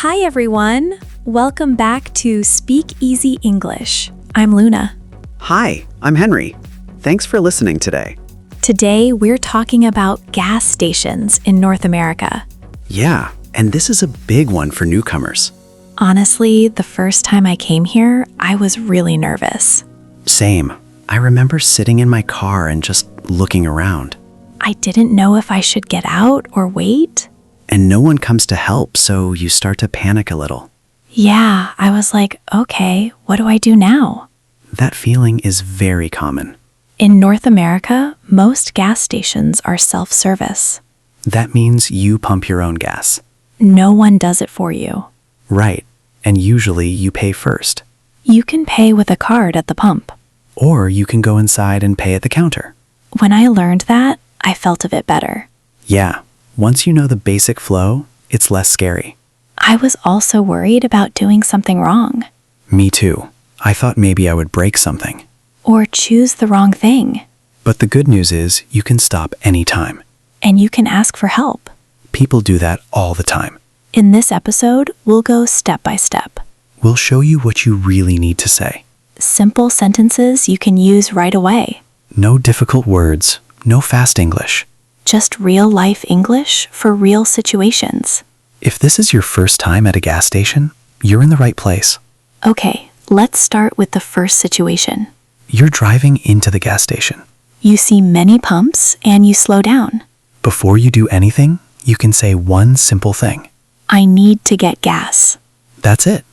Hi everyone! Welcome back to Speak Easy English. I'm Luna. Hi, I'm Henry. Thanks for listening today. Today we're talking about gas stations in North America. Yeah, and this is a big one for newcomers. Honestly, the first time I came here, I was really nervous. Same. I remember sitting in my car and just looking around. I didn't know if I should get out or wait. And no one comes to help, so you start to panic a little. Yeah, I was like, okay, what do I do now? That feeling is very common. In North America, most gas stations are self-service. That means you pump your own gas. No one does it for you. Right, and usually you pay first. You can pay with a card at the pump. Or you can go inside and pay at the counter. When I learned that, I felt a bit better. Yeah, once you know the basic flow, it's less scary. I was also worried about doing something wrong. Me too. I thought maybe I would break something. Or choose the wrong thing. But the good news is you can stop anytime. And you can ask for help. People do that all the time. In this episode, we'll go step by step. We'll show you what you really need to say. Simple sentences you can use right away. No difficult words, no fast English. Just real-life English for real situations. If this is your first time at a gas station, you're in the right place. Okay, let's start with the first situation. You're driving into the gas station. You see many pumps and you slow down. Before you do anything, you can say one simple thing. I need to get gas. That's it.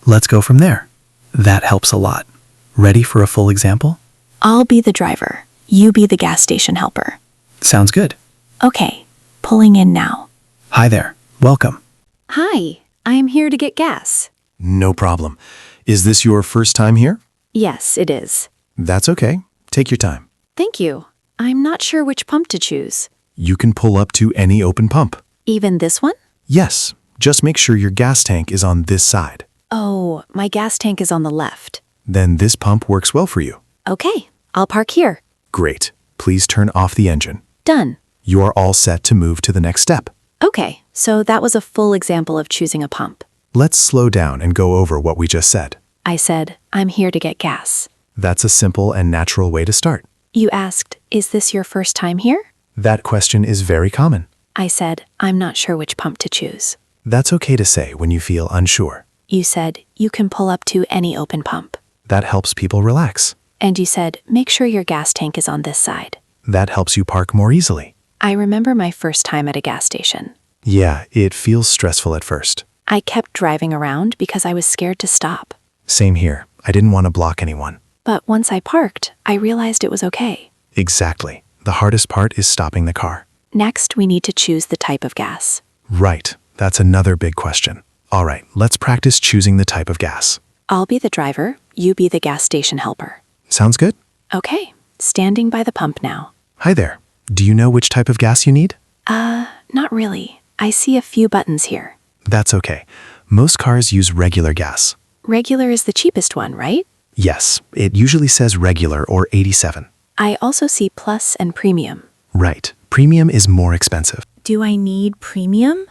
Let's go from there. That helps a lot. Ready for a full example? I'll be the driver. You be the gas station helper. Sounds good. Okay, pulling in now. Hi there. Welcome. Hi, I'm here to get gas. No problem. Is this your first time here? Yes, it is. That's okay. Take your time. Thank you. I'm not sure which pump to choose. You can pull up to any open pump. Even this one? Yes, just make sure your gas tank is on this side. Oh, my gas tank is on the left. Then this pump works well for you. Okay, I'll park here. Great. Please turn off the engine. Done. You are all set to move to the next step. Okay, so that was a full example of choosing a pump. Let's slow down and go over what we just said. I said, I'm here to get gas. That's a simple and natural way to start. You asked, is this your first time here? That question is very common. I said, I'm not sure which pump to choose. That's okay to say when you feel unsure. You said, you can pull up to any open pump. That helps people relax. And you said, make sure your gas tank is on this side. That helps you park more easily. I remember my first time at a gas station. Yeah, it feels stressful at first. I kept driving around because I was scared to stop. Same here. I didn't want to block anyone. But once I parked, I realized it was okay. Exactly. The hardest part is stopping the car. Next, we need to choose the type of gas. Right. That's another big question. All right, let's practice choosing the type of gas. I'll be the driver, you be the gas station helper. Sounds good? Okay, standing by the pump now. Hi there. Do you know which type of gas you need? Not really. I see a few buttons here. That's okay. Most cars use regular gas. Regular is the cheapest one, right? Yes, it usually says regular or 87. I also see plus and premium. Right. Premium is more expensive. Do I need premium?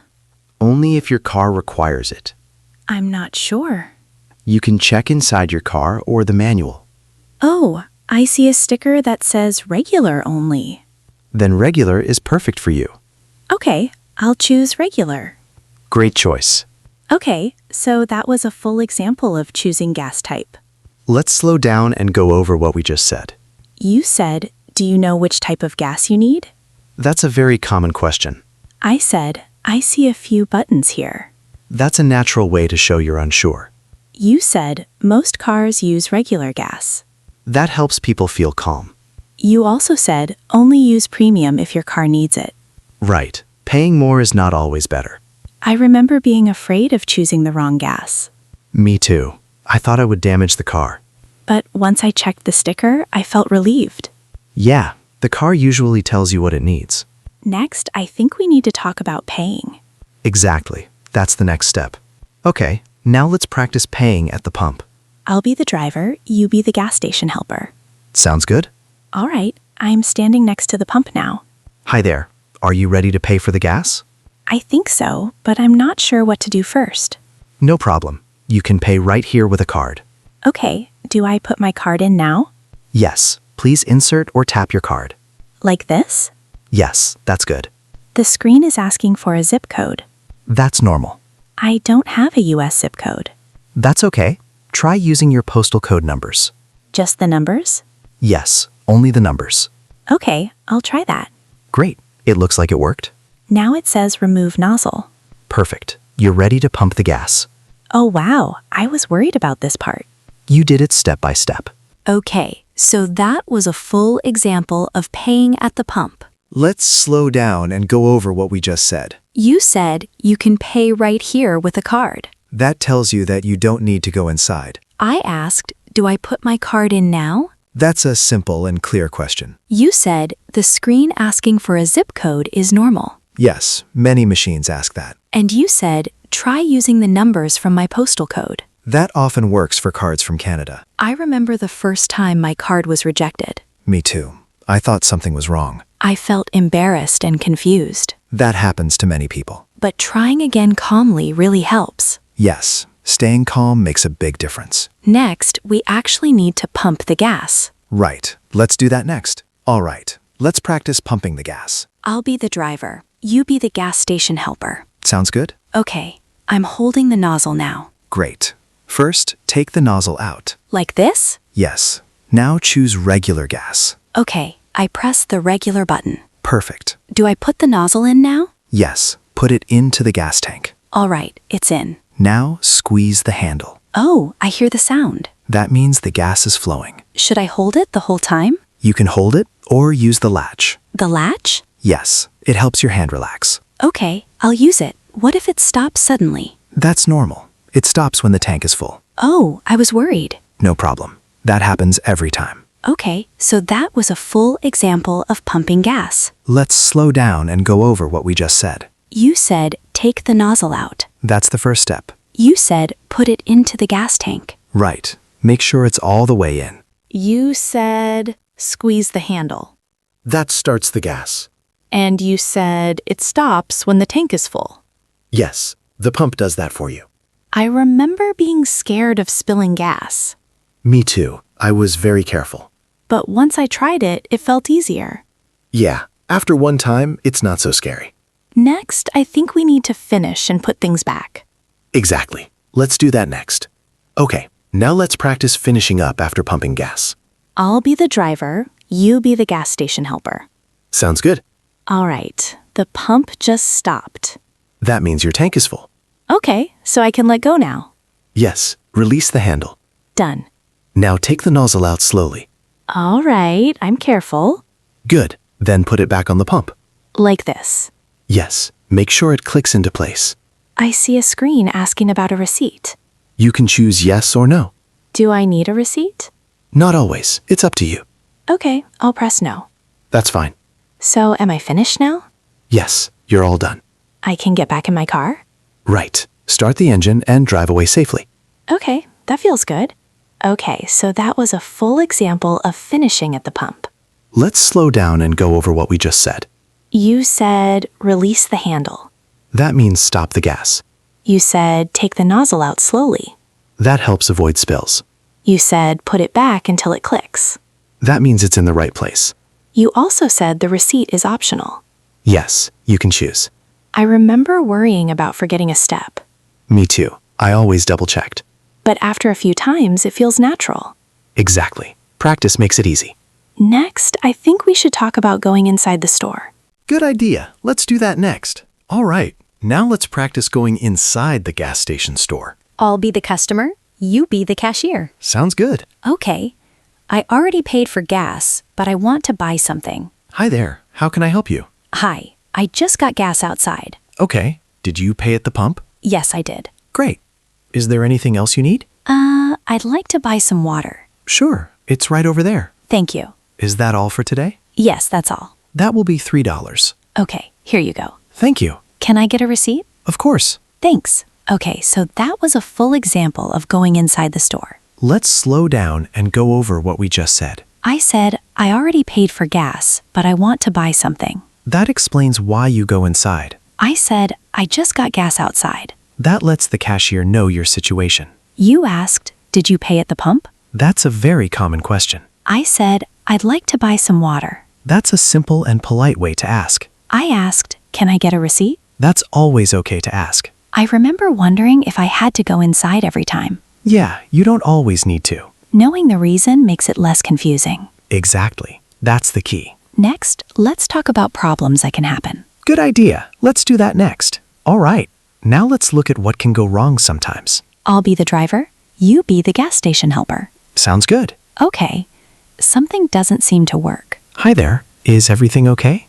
Only if your car requires it. I'm not sure. You can check inside your car or the manual. Oh, I see a sticker that says regular only. Then regular is perfect for you. Okay, I'll choose regular. Great choice. Okay, so that was a full example of choosing gas type. Let's slow down and go over what we just said. You said, do you know which type of gas you need? That's a very common question. I said, I see a few buttons here. That's a natural way to show you're unsure. You said, most cars use regular gas. That helps people feel calm. You also said, only use premium if your car needs it. Right. Paying more is not always better. I remember being afraid of choosing the wrong gas. Me too. I thought I would damage the car. But once I checked the sticker, I felt relieved. Yeah, the car usually tells you what it needs. Next, I think we need to talk about paying. Exactly. That's the next step. Okay, now let's practice paying at the pump. I'll be the driver, you be the gas station helper. Sounds good? All right, I'm standing next to the pump now. Hi there. Are you ready to pay for the gas? I think so, but I'm not sure what to do first. No problem. You can pay right here with a card. Okay, do I put my card in now? Yes, please insert or tap your card. Like this? Yes, that's good. The screen is asking for a zip code. That's normal. I don't have a US zip code. That's okay. Try using your postal code numbers. Just the numbers? Yes, only the numbers. Okay, I'll try that. Great. It looks like it worked. Now it says remove nozzle. Perfect. You're ready to pump the gas. Oh wow, I was worried about this part. You did it step by step. Okay, so that was a full example of paying at the pump. Let's slow down and go over what we just said. You said you can pay right here with a card. That tells you that you don't need to go inside. I asked, do I put my card in now? That's a simple and clear question. You said the screen asking for a zip code is normal. Yes, many machines ask that. And you said, try using the numbers from my postal code. That often works for cards from Canada. I remember the first time my card was rejected. Me too. I thought something was wrong. I felt embarrassed and confused. That happens to many people. But trying again calmly really helps. Yes, staying calm makes a big difference. Next, we actually need to pump the gas. Right, let's do that next. All right, let's practice pumping the gas. I'll be the driver. You be the gas station helper. Sounds good? Okay, I'm holding the nozzle now. Great. First, take the nozzle out. Like this? Yes. Now choose regular gas. Okay, I press the regular button. Perfect. Do I put the nozzle in now? Yes, put it into the gas tank. All right, it's in. Now squeeze the handle. Oh, I hear the sound. That means the gas is flowing. Should I hold it the whole time? You can hold it or use the latch. The latch? Yes, it helps your hand relax. Okay, I'll use it. What if it stops suddenly? That's normal. It stops when the tank is full. Oh, I was worried. No problem. That happens every time. Okay, so that was a full example of pumping gas. Let's slow down and go over what we just said. You said, take the nozzle out. That's the first step. You said, put it into the gas tank. Right. Make sure it's all the way in. You said squeeze the handle. That starts the gas. And you said it stops when the tank is full. Yes, the pump does that for you. I remember being scared of spilling gas. Me too. I was very careful. But once I tried it, it felt easier. Yeah, after one time, it's not so scary. Next, I think we need to finish and put things back. Exactly. Let's do that next. Okay, now let's practice finishing up after pumping gas. I'll be the driver, you be the gas station helper. Sounds good. All right, the pump just stopped. That means your tank is full. Okay, so I can let go now. Yes, release the handle. Done. Now take the nozzle out slowly. All right, I'm careful. Good. Then put it back on the pump. Like this. Yes, make sure it clicks into place. I see a screen asking about a receipt. You can choose yes or no. Do I need a receipt? Not always. It's up to you. Okay, I'll press no. That's fine. So, am I finished now? Yes, you're all done. I can get back in my car? Right. Start the engine and drive away safely. Okay, that feels good. Okay, so that was a full example of finishing at the pump. Let's slow down and go over what we just said. You said release the handle. That means stop the gas. You said take the nozzle out slowly. That helps avoid spills. You said put it back until it clicks. That means it's in the right place. You also said the receipt is optional. Yes, you can choose. I remember worrying about forgetting a step. Me too. I always double-checked. But after a few times, it feels natural. Exactly. Practice makes it easy. Next, I think we should talk about going inside the store. Good idea. Let's do that next. All right, now let's practice going inside the gas station store. I'll be the customer. You be the cashier. Sounds good. Okay. I already paid for gas, but I want to buy something. Hi there. How can I help you? Hi, I just got gas outside. Okay. Did you pay at the pump? Yes, I did. Great. Is there anything else you need? I'd like to buy some water. Sure. It's right over there. Thank you. Is that all for today? Yes, that's all. That will be $3. Okay, here you go. Thank you. Can I get a receipt? Of course. Thanks. Okay, so that was a full example of going inside the store. Let's slow down and go over what we just said. I said, I already paid for gas, but I want to buy something. That explains why you go inside. I said, I just got gas outside. That lets the cashier know your situation. You asked, "Did you pay at the pump?" That's a very common question. I said, "I'd like to buy some water." That's a simple and polite way to ask. I asked, "Can I get a receipt?" That's always okay to ask. I remember wondering if I had to go inside every time. Yeah, you don't always need to. Knowing the reason makes it less confusing. Exactly. That's the key. Next, let's talk about problems that can happen. Good idea. Let's do that next. All right. Now let's look at what can go wrong sometimes. I'll be the driver. You be the gas station helper. Sounds good. Okay. Something doesn't seem to work. Hi there. Is everything okay?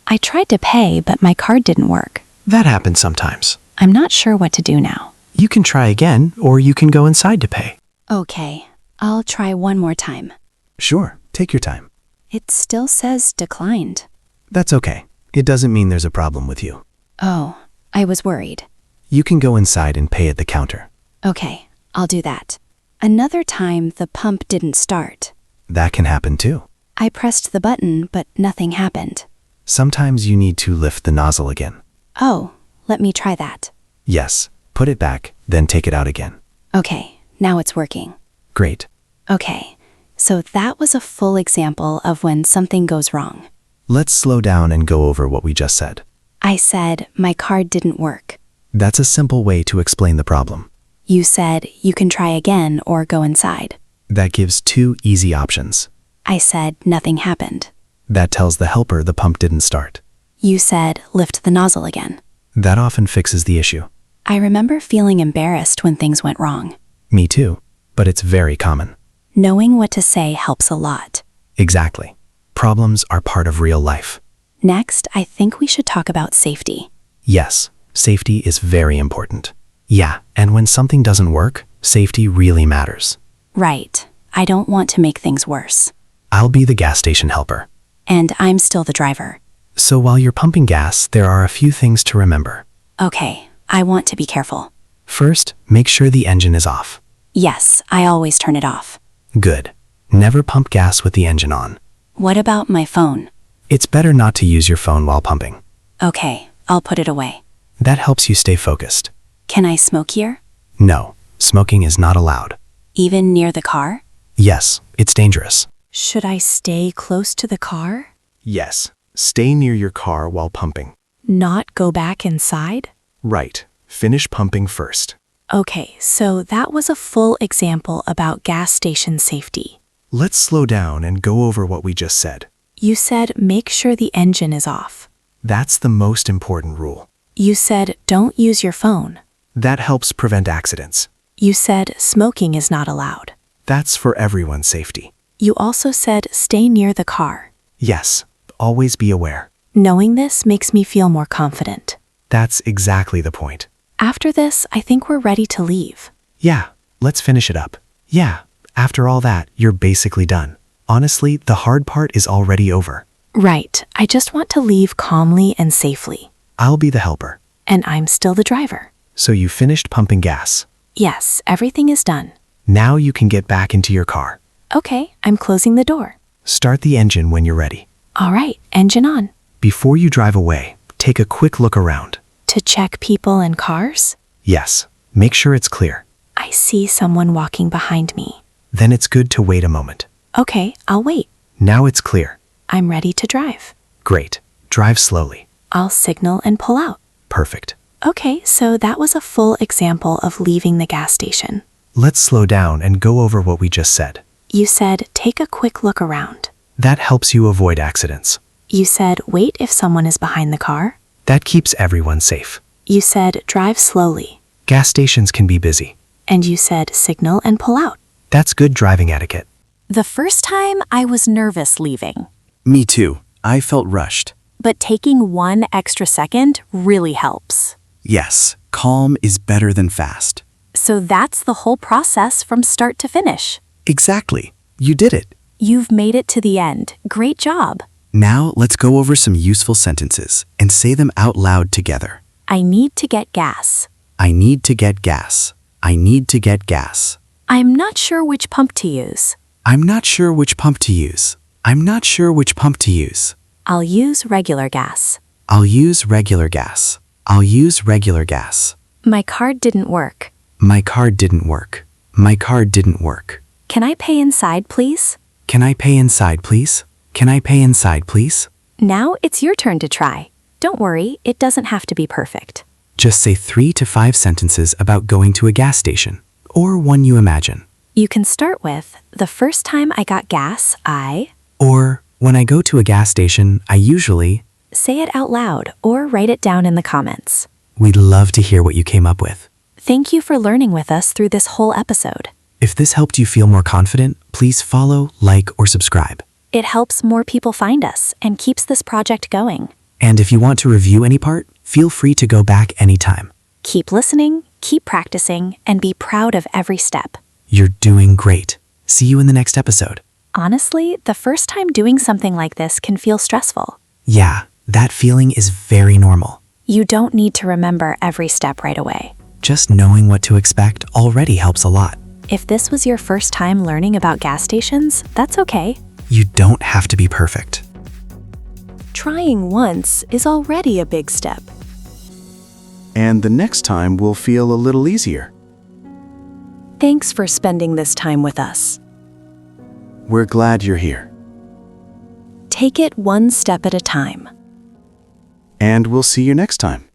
I tried to pay, but my card didn't work. That happens sometimes. I'm not sure what to do now. You can try again, or you can go inside to pay. Okay, I'll try one more time. Sure. Take your time. It still says declined. That's okay. It doesn't mean there's a problem with you. Oh, I was worried. You can go inside and pay at the counter. Okay, I'll do that. Another time, the pump didn't start. That can happen too. I pressed the button, but nothing happened. Sometimes you need to lift the nozzle again. Oh, let me try that. Yes. Put it back, then take it out again. Okay, now it's working. Great. Okay, so that was a full example of when something goes wrong. Let's slow down and go over what we just said. I said my card didn't work. That's a simple way to explain the problem. You said you can try again or go inside. That gives two easy options. I said nothing happened. That tells the helper the pump didn't start. You said lift the nozzle again. That often fixes the issue. I remember feeling embarrassed when things went wrong. Me too, but it's very common. Knowing what to say helps a lot. Exactly. Problems are part of real life. Next, I think we should talk about safety. Yes, safety is very important. Yeah, and when something doesn't work, safety really matters. Right. I don't want to make things worse. I'll be the gas station helper. And I'm still the driver. So while you're pumping gas, there are a few things to remember. Okay, I want to be careful. First, make sure the engine is off. Yes, I always turn it off. Good. Never pump gas with the engine on. What about my phone? It's better not to use your phone while pumping. Okay, I'll put it away. That helps you stay focused. Can I smoke here? No, smoking is not allowed. Even near the car? Yes, it's dangerous. Should I stay close to the car? Yes, stay near your car while pumping. Not go back inside? Right. Finish pumping first. Okay, so that was a full example about gas station safety. Let's slow down and go over what we just said. You said make sure the engine is off. That's the most important rule. You said don't use your phone. That helps prevent accidents. You said smoking is not allowed. That's for everyone's safety. You also said stay near the car. Yes, always be aware. Knowing this makes me feel more confident. That's exactly the point. After this, I think we're ready to leave. Yeah, let's finish it up. Yeah, after all that, you're basically done. Honestly, the hard part is already over. Right, I just want to leave calmly and safely. I'll be the helper. And I'm still the driver. So you finished pumping gas. Yes, everything is done. Now you can get back into your car. Okay, I'm closing the door. Start the engine when you're ready. All right, engine on. Before you drive away, take a quick look around. To check people and cars? Yes, make sure it's clear. I see someone walking behind me. Then it's good to wait a moment. Okay, I'll wait. Now it's clear. I'm ready to drive. Great. Drive slowly. I'll signal and pull out. Perfect. Okay, so that was a full example of leaving the gas station. Let's slow down and go over what we just said. You said take a quick look around. That helps you avoid accidents. You said wait if someone is behind the car. That keeps everyone safe. You said drive slowly. Gas stations can be busy. And you said signal and pull out. That's good driving etiquette. The first time I was nervous leaving, Me too. I felt rushed. but taking one extra second really helps. Yes, calm is better than fast. So that's the whole process from start to finish. Exactly. You did it. You've made it to the end. Great job. Now let's go over some useful sentences and say them out loud together. I need to get gas. I need to get gas. I need to get gas. I'm not sure which pump to use. I'm not sure which pump to use. I'm not sure which pump to use. I'll use regular gas. I'll use regular gas. I'll use regular gas. My card didn't work. My card didn't work. My card didn't work. Can I pay inside, please? Can I pay inside, please? Can I pay inside, please? Now it's your turn to try. Don't worry, it doesn't have to be perfect. Just say 3 to 5 sentences about going to a gas station, or one you imagine. You can start with, the first time I got gas, I... Or, when I go to a gas station, I usually... Say it out loud or write it down in the comments. We'd love to hear what you came up with. Thank you for learning with us through this whole episode. If this helped you feel more confident, please follow, like, or subscribe. It helps more people find us and keeps this project going. And if you want to review any part, feel free to go back anytime. Keep listening, keep practicing, and be proud of every step. You're doing great. See you in the next episode. Honestly, the first time doing something like this can feel stressful. Yeah, that feeling is very normal. You don't need to remember every step right away. Just knowing what to expect already helps a lot. If this was your first time learning about gas stations, that's okay. You don't have to be perfect. Trying once is already a big step. And the next time will feel a little easier. Thanks for spending this time with us. We're glad you're here. Take it one step at a time. And we'll see you next time.